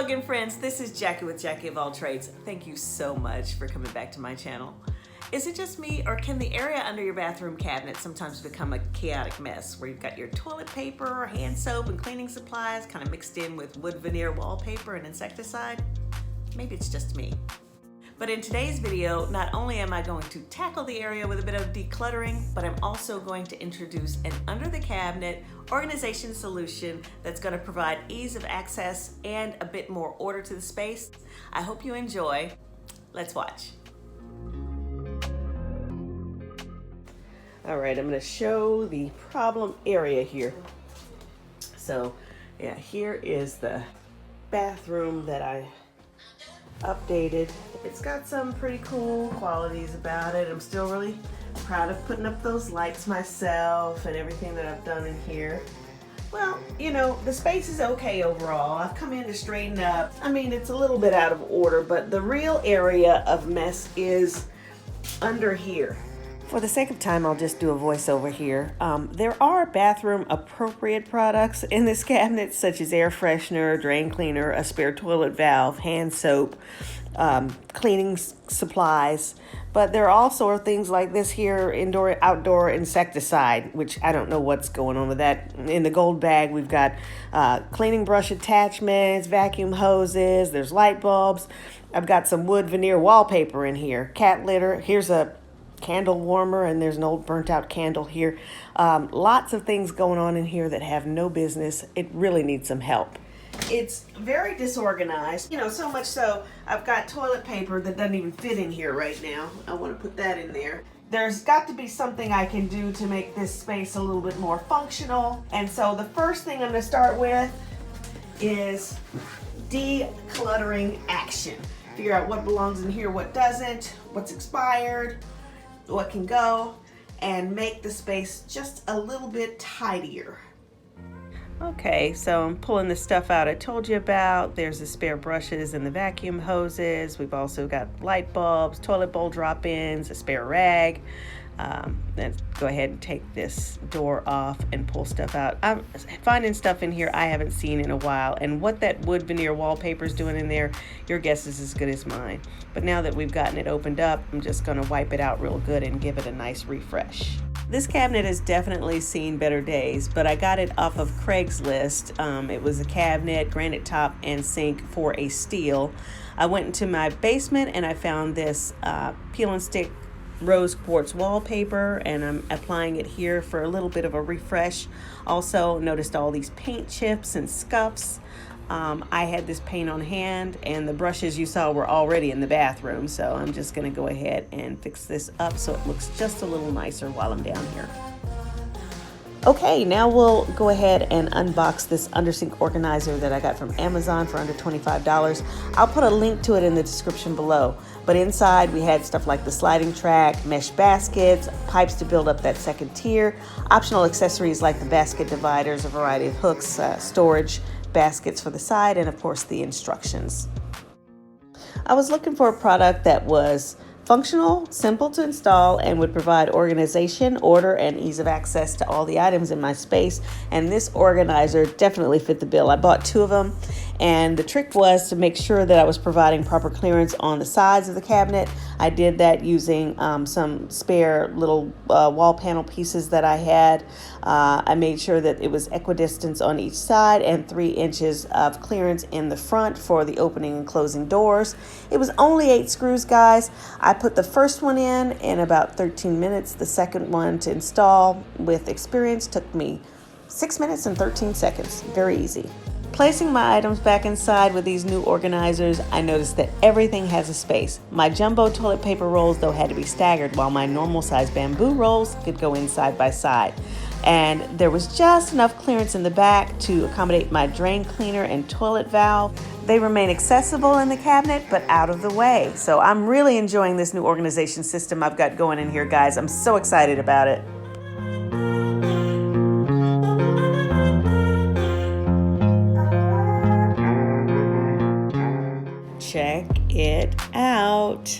again, friends. This is Jackie with Jackie of All Trades. Thank you so much for coming back to my channel. Is it just me, or can the area under your bathroom cabinet sometimes become a chaotic mess where you've got your toilet paper, hand soap, and cleaning supplies kind of mixed in with wood veneer wallpaper and insecticide? Maybe it's just me. But in today's video, not only am I going to tackle the area with a bit of decluttering, but I'm also going to introduce an under the cabinet organization solution that's going to provide ease of access and a bit more order to the space. I hope you enjoy. Let's watch. All right, I'm going to show the problem area here. So yeah, here is the bathroom that I updated. It's got some pretty cool qualities about it. I'm still really proud of putting up those lights myself and everything that I've done in here. Well, you know, the space is okay overall. I've come in to straighten up. I mean, it's a little bit out of order, but the real area of mess is under here. For the sake of time, I'll just do a voiceover here. There are bathroom appropriate products in this cabinet, such as air freshener, drain cleaner, a spare toilet valve, hand soap, cleaning supplies. But there are also things like this here, indoor, outdoor insecticide, which I don't know what's going on with that. In the gold bag, we've got cleaning brush attachments, vacuum hoses, there's light bulbs. I've got some wood veneer wallpaper in here, cat litter. Here's a candle warmer, and there's an old burnt out candle here. Lots of things going on in here that have no business. It really needs some help. It's very disorganized, you know, so much so I've got toilet paper that doesn't even fit in here right now. I want to put that in there. There's got to be something I can do to make this space a little bit more functional. And so the first thing I'm going to start with is decluttering action. Figure out what belongs in here, what doesn't, what's expired, what can go, and make the space just a little bit tidier. Okay, so I'm pulling the stuff out I told you about. There's the spare brushes and the vacuum hoses. We've also got light bulbs, toilet bowl drop-ins, a spare rag. Let's go ahead and take this door off and pull stuff out. I'm finding stuff in here I haven't seen in a while, and what that wood veneer wallpaper is doing in there, your guess is as good as mine. But now that we've gotten it opened up, I'm just going to wipe it out real good and give it a nice refresh. This cabinet has definitely seen better days, but I got it off of Craigslist. It was a cabinet, granite top, and sink for a steal. I went into my basement and I found this peel and stick rose quartz wallpaper, and I'm applying it here for a little bit of a refresh. Also noticed all these paint chips and scuffs. I had this paint on hand, and the brushes you saw were already in the bathroom, so I'm just going to go ahead and fix this up so it looks just a little nicer while I'm down here. Okay, now we'll go ahead and unbox this undersink organizer that I got from Amazon for under $25. I'll put a link to it in the description below. But inside we had stuff like the sliding track, mesh baskets, pipes to build up that second tier, optional accessories like the basket dividers, a variety of hooks, storage baskets for the side, and of course the instructions. I was looking for a product that was functional, simple to install, and would provide organization, order, and ease of access to all the items in my space. And this organizer definitely fit the bill. I bought 2 of them, and the trick was to make sure that I was providing proper clearance on the sides of the cabinet. I did that using some spare little wall panel pieces that I had. I made sure that it was equidistant on each side and 3 inches of clearance in the front for the opening and closing doors. It was only 8 screws, guys. I put the first one in about 13 minutes. The second one to install with experience took me 6 minutes and 13 seconds. Very easy. Placing my items back inside with these new organizers, I noticed that everything has a space. My jumbo toilet paper rolls, though, had to be staggered, while my normal size bamboo rolls could go in side by side. And there was just enough clearance in the back to accommodate my drain cleaner and toilet valve. They remain accessible in the cabinet, but out of the way. So I'm really enjoying this new organization system I've got going in here, guys. I'm so excited about it. Check it out.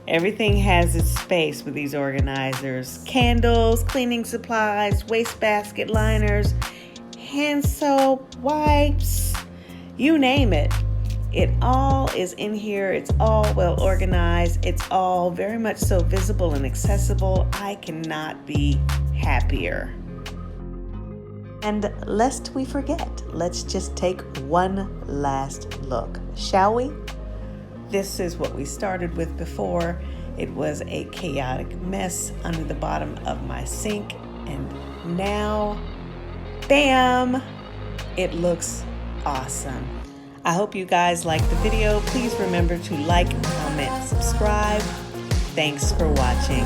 Everything has its space with these organizers. Candles, cleaning supplies, wastebasket liners, hand soap, wipes, you name it. It all is in here. It's all well organized. It's all very much so visible and accessible. I cannot be happier. And lest we forget, let's just take one last look, shall we? This is what we started with before. It was a chaotic mess under the bottom of my sink, and now, bam, it looks awesome. I hope you guys liked the video. Please remember to like, comment, subscribe. Thanks for watching.